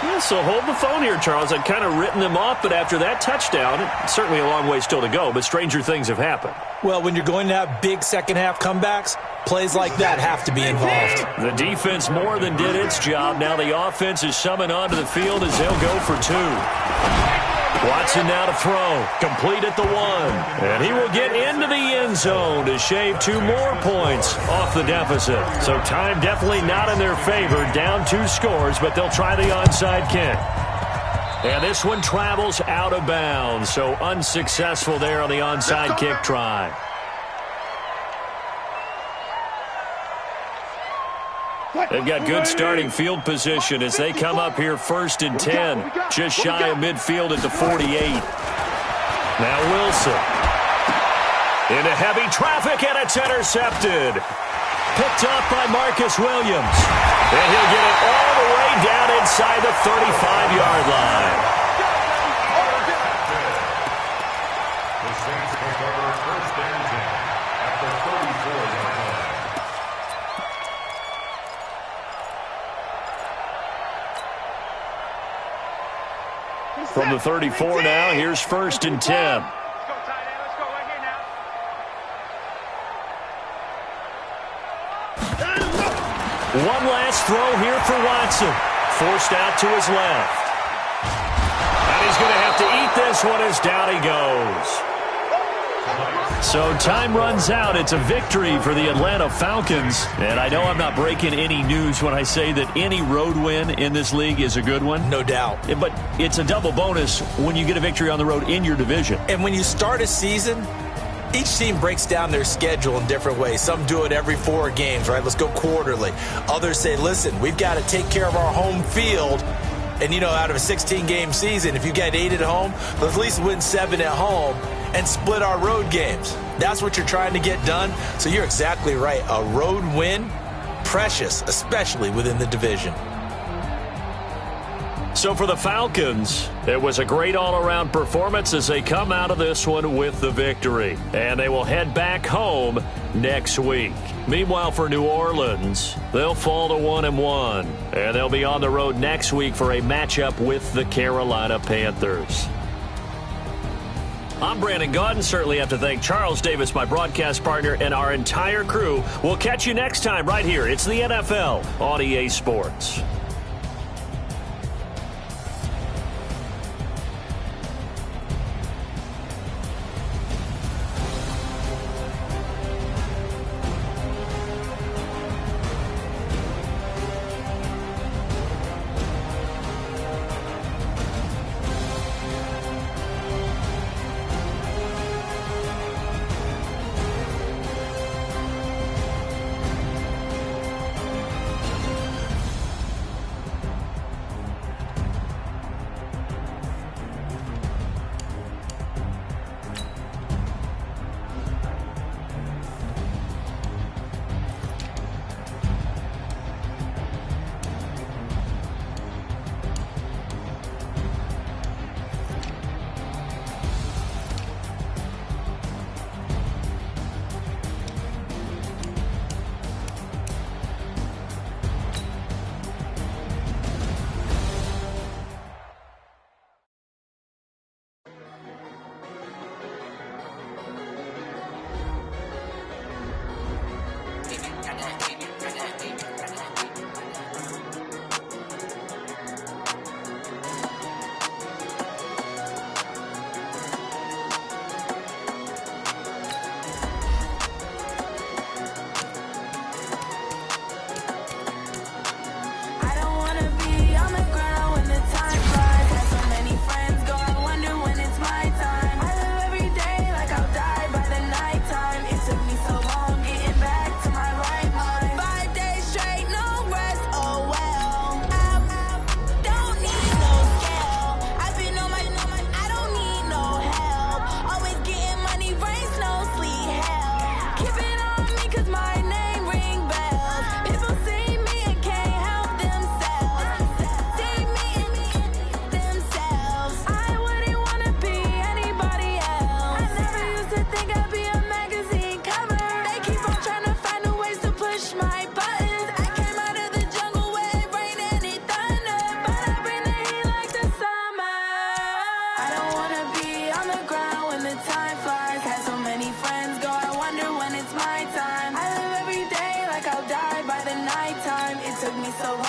Yeah, so hold the phone here, Charles. I'd kind of written them off, but after that touchdown, it's certainly a long way still to go, but stranger things have happened. Well, when you're going to have big second-half comebacks, plays like that have to be involved. The defense more than did its job. Now the offense is summoned onto the field as they'll go for two. Watson now to throw. Complete at the 1. And he will get into the end zone to shave 2 more points off the deficit. So time definitely not in their favor. Down 2 scores, but they'll try the onside kick. And this one travels out of bounds. So unsuccessful there on the onside kick try. They've got good starting field position as they come up here 1st and 10. Just shy of midfield at the 48. Now Wilson. Into heavy traffic, and it's intercepted. Picked up by Marcus Williams. And he'll get it all the way down inside the 35-yard line. The Saints take over 1st and 10 at the 34-yard line. From the 34 now, here's 1st and 10. Let's go, tight end. Let's go right here now. One last throw here for Watson. Forced out to his left. And he's going to have to eat this one as down he goes. So time runs out. It's a victory for the Atlanta Falcons. And I know I'm not breaking any news when I say that any road win in this league is a good one. No doubt. But it's a double bonus when you get a victory on the road in your division. And when you start a season, each team breaks down their schedule in different ways. Some do it every 4 games, right? Let's go quarterly. Others say, listen, we've got to take care of our home field. And, you know, out of a 16-game season, if you get 8 at home, let's at least win 7 at home and split our road games. That's what you're trying to get done. So you're exactly right. A road win, precious, especially within the division. So for the Falcons, it was a great all-around performance as they come out of this one with the victory. And they will head back home next week. Meanwhile, for New Orleans, they'll fall to 1-1. And they'll be on the road next week for a matchup with the Carolina Panthers. I'm Brandon Gaudin. Certainly have to thank Charles Davis, my broadcast partner, and our entire crew. We'll catch you next time right here. It's the NFL on EA Sports. so